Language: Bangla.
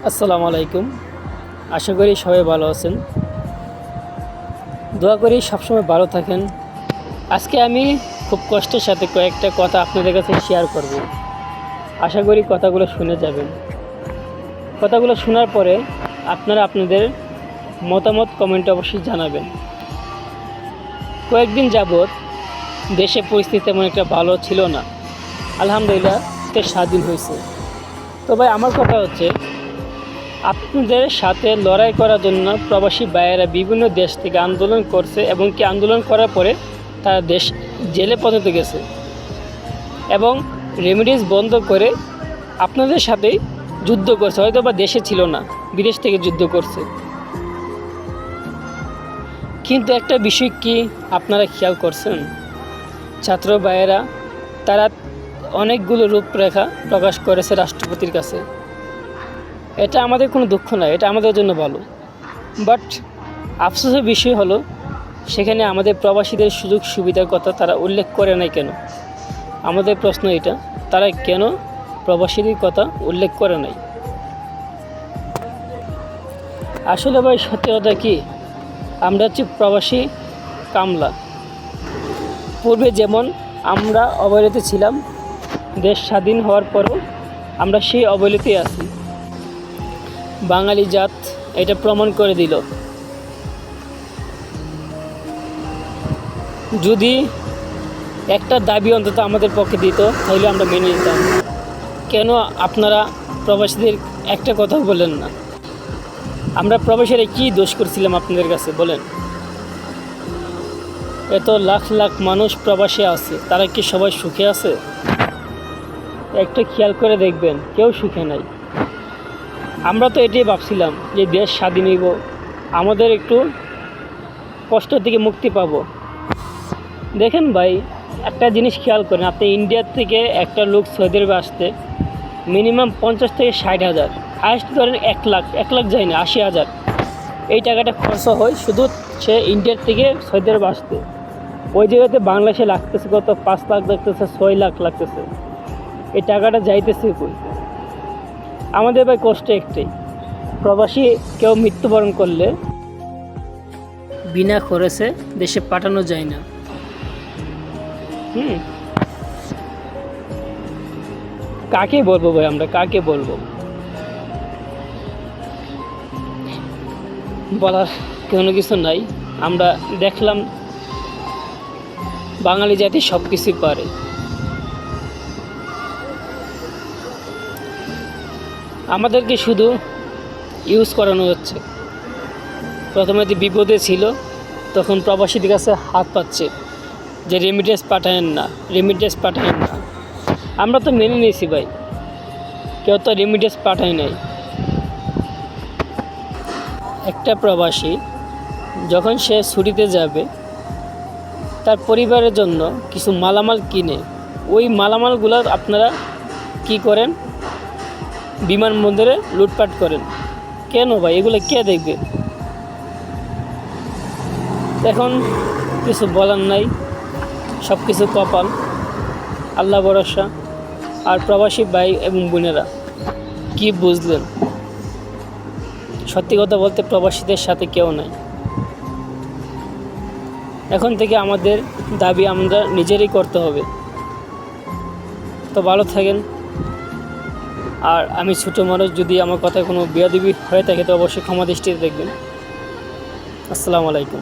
আসসালামু আলাইকুম। আশা করি সবাই ভালো আছেন। দোয়া করি সবসময় ভালো থাকেন। আজকে আমি খুব কষ্টের সাথে কয়েকটা কথা আপনাদের কাছে শেয়ার করব। আশা করি কথাগুলো শুনে যাবেন। কথাগুলো শোনার পরে আপনারা আপনাদের মতামত কমেন্টে অবশ্যই জানাবেন। কয়েকদিন যাবৎ দেশে পরিস্থিতি তেমন একটা ভালো ছিল না। আলহামদুলিল্লাহ দেশ স্বাধীন হয়েছে। তো ভাই আমার কথা হচ্ছে, আপনাদের সাথে লড়াই করার জন্য প্রবাসী ভাইয়েরা বিভিন্ন দেশ থেকে আন্দোলন করছে এবং কি আন্দোলন করার পরে তারা দেশ জেলে পর্যন্ত গেছে এবং রেমিডিস বন্ধ করে আপনাদের সাথেই যুদ্ধ করছে। হয়তো বা দেশে ছিল না, বিদেশ থেকে যুদ্ধ করছে। কিন্তু একটা বিষয় কি আপনারা খেয়াল করছেন, ছাত্র ভাইয়েরা তারা অনেকগুলো রূপরেখা প্রকাশ করেছে রাষ্ট্রপতির কাছে। এটা আমাদের কোনো দুঃখ নয়, এটা আমাদের জন্য ভালো। বাট আফসোসের বিষয় হলো, সেখানে আমাদের প্রবাসীদের সুযোগ সুবিধার কথা তারা উল্লেখ করে নাই কেন? আমাদের প্রশ্ন এটা, তারা কেন প্রবাসীদের কথা উল্লেখ করে নাই? আসলে ভাই সত্যি কথা কি, আমরা হচ্ছে প্রবাসী কামলা। পূর্বে যেমন আমরা অবহেলিত ছিলাম, দেশ স্বাধীন হওয়ার পরও আমরা সেই অবহেলিতই আছি। বাঙালি জাত এটা প্রমাণ করে দিল। যদি একটা দাবি অন্তত আমাদের পক্ষে দিত তাহলে আমরা মেনে নিতাম। কেন আপনারা প্রবাসীদের একটা কথা বলেন না? আমরা প্রবাসীরা কী দোষ করছিলাম আপনাদের কাছে বলেন? এত লাখ লাখ মানুষ প্রবাসী আছে, তারা কি সবাই সুখে আছে? একটা খেয়াল করে দেখবেন, কেউ সুখে নাই। আমরা তো এটাই ভাবছিলাম যে দেশ স্বাধীন হইব, আমাদের একটু কষ্ট থেকে মুক্তি পাবো। দেখেন ভাই, একটা জিনিস খেয়াল করেন, আপনি ইন্ডিয়ার থেকে একটা লোক সৌদি আরবে আসতে মিনিমাম 50 থেকে 60,000, হাইস্ট ধরেন 1 লাখ যায় না, 80,000 এই টাকাটা খরচ হয় শুধু সে ইন্ডিয়ার থেকে সৌদি আরবে আসতে। ওই জায়গাতে বাংলাদেশে লাগতেছে কত, 5 লাখ লাগতেছে, 6 লাখ লাগতেছে। এই টাকাটা যাইতেছে কই? আমাদের ভাই কষ্ট একটাই, প্রবাসী কেউ মৃত্যুবরণ করলে বিনা খরচে দেশে পাঠানো যায় না। কাকে বলবো ভাই, আমরা কাকে বলবো? বলার কোনো কিছু নাই। আমরা দেখলাম বাঙালি জাতি সব কিছুই পারে। আমাদেরকে শুধু ইউজ করানো হচ্ছে। প্রথমে যে বিপদে ছিল তখন প্রবাসীদের কাছে হাত পাচ্ছে যে রেমিটেন্স পাঠায়েন না, রেমিটেন্স পাঠায়েন না। আমরা তো মেনে নিয়েছি ভাই, কেউ তো রেমিটেন্স পাঠায় নাই। একটা প্রবাসী যখন সে ছুটিতে যাবে, তার পরিবারের জন্য কিছু মালামাল কিনে, ওই মালামালগুলো আপনারা কি করেন? বিমানবন্দরে লুটপাট করেন। কেন ভাই? এগুলো কে দেখবে? এখন কিছু বলার নাই, সব কিছু কপাল, আল্লাহ ভরসা। আর প্রবাসী ভাই এবং বোনেরা কি বুঝলেন? সত্যি কথা বলতে প্রবাসীদের সাথে কেউ নাই। এখন থেকে আমাদের দাবি আমরা নিজেরই করতে হবে। তো ভালো থাকেন। আর আমি ছোটো মানুষ, যদি আমার কথায় কোনো বেয়াদবি হয়ে থাকে তো অবশ্যই ক্ষমা দৃষ্টিতে দেখবেন। আসসালামু আলাইকুম।